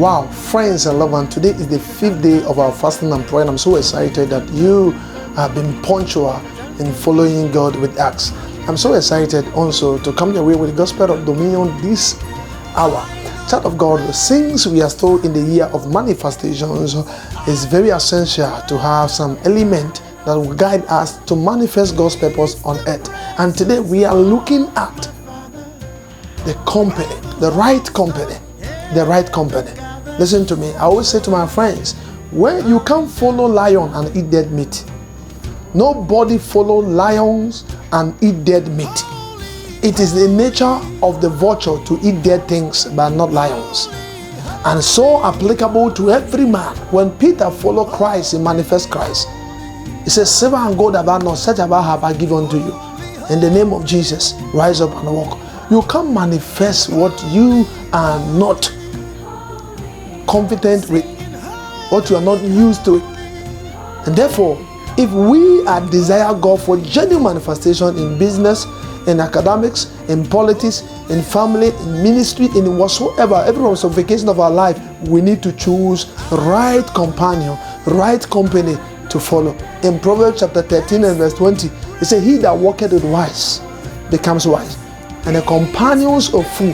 Wow, friends and loved ones, today is the 5th day of our fasting and prayer, and I'm so excited that you have been punctual in following God with acts. I'm so excited also to come your way with the gospel of dominion this hour. Child of God, since we are still in the year of manifestations, it's very essential to have some element that will guide us to manifest God's purpose on earth. And today we are looking at the company, the right company. The right company. Listen to me. I always say to my friends, when you can't follow lion and eat dead meat. Nobody follow lions and eat dead meat. It is the nature of the vulture to eat dead things, but not lions. And so applicable to every man. When Peter followed Christ, he manifests Christ. He says, silver and gold have I not, such have I given unto you. In the name of Jesus, rise up and walk. You can't manifest what you are not confident with, what you are not used to it. And therefore, if we desire God for genuine manifestation in business, in academics, in politics, in family, in ministry, in whatsoever, every ramification of our life, we need to choose right companion, right company to follow. In Proverbs chapter 13 and verse 20, it says, he that walketh with wise becomes wise, and the companions of fool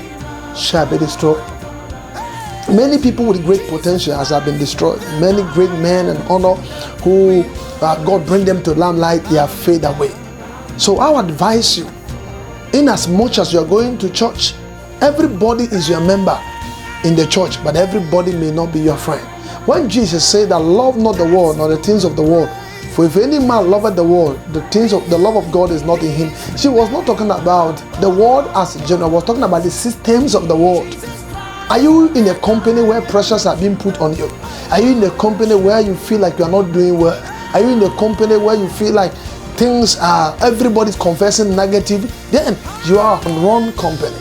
shall be destroyed. Many people with great potential have been destroyed. Many great men and honor who God bring them to limelight, they have faded away. So I would advise you, in as much as you are going to church, everybody is your member in the church, but everybody may not be your friend. When Jesus said that love not the world nor the things of the world, for if any man loveth the world, the love of God is not in him. She was not talking about the world as general, was talking about the systems of the world. Are you in a company where pressures are being put on you? Are you in a company where you feel like you are not doing well? Are you in a company where you feel like everybody's confessing negative? Then you are in wrong company.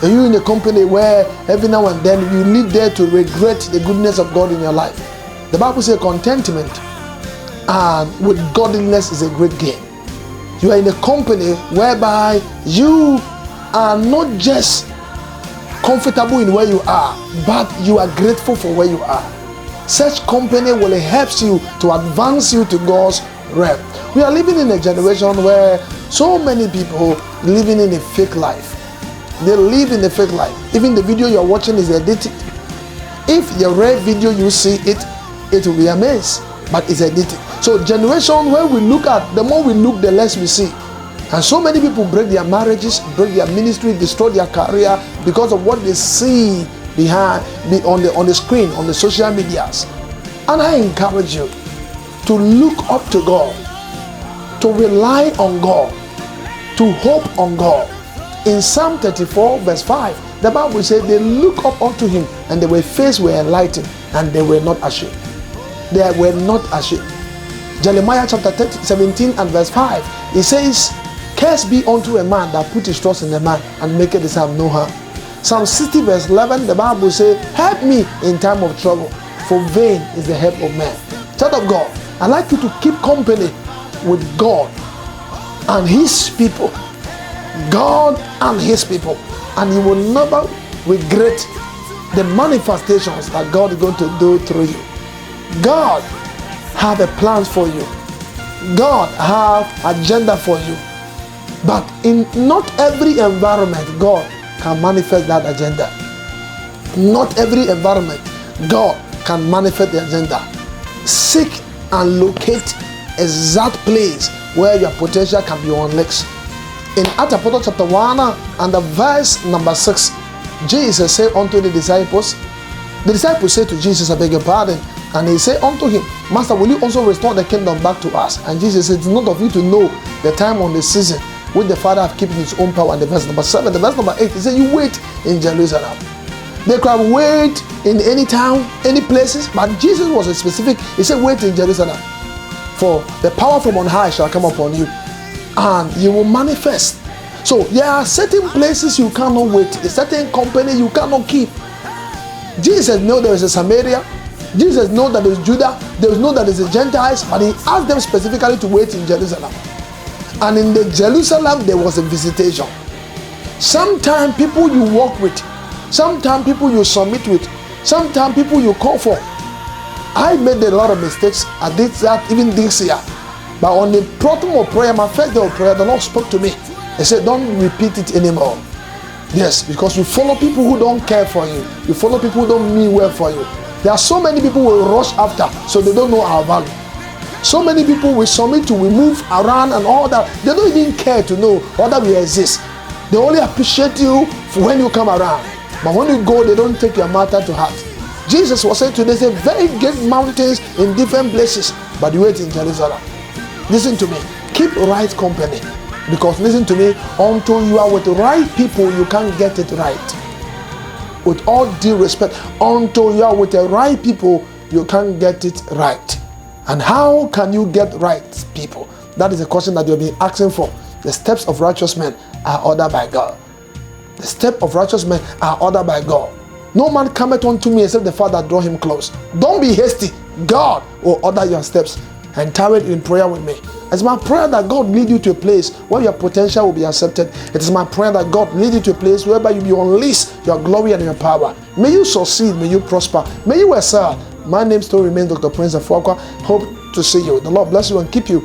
Are you in a company where every now and then you live there to regret the goodness of God in your life? The Bible says contentment with godliness is a great gain. You are in a company whereby you are not just comfortable in where you are, but you are grateful for where you are. Such company will help you to advance you to God's realm. We are living in a generation where so many people living in a fake life. They live in a fake life. Even the video you are watching is edited. If the rare video you see it will be a mess, but it's edited. So generation where we look at, the more we look, the less we see. And so many people break their marriages, break their ministry, destroy their career because of what they see on the screen, on the social medias. And I encourage you to look up to God, to rely on God, to hope on God. In Psalm 34 verse 5, the Bible says they look up unto him and their face were enlightened and they were not ashamed. They were not ashamed. Jeremiah chapter 17 and verse 5, it says, curse be unto a man that put his trust in a man and maketh his have no harm. Psalm 60 verse 11, the Bible says, help me in time of trouble, for vain is the help of man. Child of God, I'd like you to keep company with God and his people. God and his people. And you will never regret the manifestations that God is going to do through you. God have a plan for you. God have agenda for you. But in not every environment, God can manifest that agenda. Not every environment, God can manifest the agenda. Seek and locate exact place where your potential can be unleashed. In Acts chapter 1 and the verse number 6, Jesus said unto the disciples said to Jesus, I beg your pardon, and he said unto him, Master, will you also restore the kingdom back to us? And Jesus said, it's not of you to know the time or the season which the Father have kept in his own power. And the verse number 7, the verse number 8, he said, you wait in Jerusalem. They could wait in any town, any places, but Jesus was specific. He said, wait in Jerusalem, for the power from on high shall come upon you, and you will manifest. So there are certain places you cannot wait, a certain company you cannot keep. Jesus knew there is a Samaria. Jesus knew that there is Judah. There know that there is a Gentiles, but he asked them specifically to wait in Jerusalem. And in the Jerusalem there was a visitation. Sometimes people you walk with, sometimes people you submit with, Sometimes people you call for, I made a lot of mistakes. I did that even this year. But on the bottom of prayer, my first day of prayer, the Lord spoke to me. He said, don't repeat it anymore. Yes, because you follow people who don't care for you. You follow people who don't mean well for you. There are so many people who will rush after, so they don't know our value. So many people we submit to, we move around and all that. They don't even care to know whether we exist. They only appreciate you when you come around. But when you go, they don't take your matter to heart. Jesus was saying today, say, very great mountains in different places, but you wait in Jerusalem. Listen to me. Keep right company. Because listen to me, until you are with the right people, you can't get it right. With all due respect, until you are with the right people, you can't get it right. And how can you get right people? That is a question that you've been asking for. The steps of righteous men are ordered by God. The steps of righteous men are ordered by God. No man cometh unto me except the Father draw him close. Don't be hasty. God will order your steps. And tarry in prayer with me. It's my prayer that God lead you to a place where your potential will be accepted. It is my prayer that God lead you to a place whereby you will unleash your glory and your power. May you succeed. May you prosper. May you excel. My name still remains Dr. Prince Afwakwa. Hope to see you. The Lord bless you and keep you.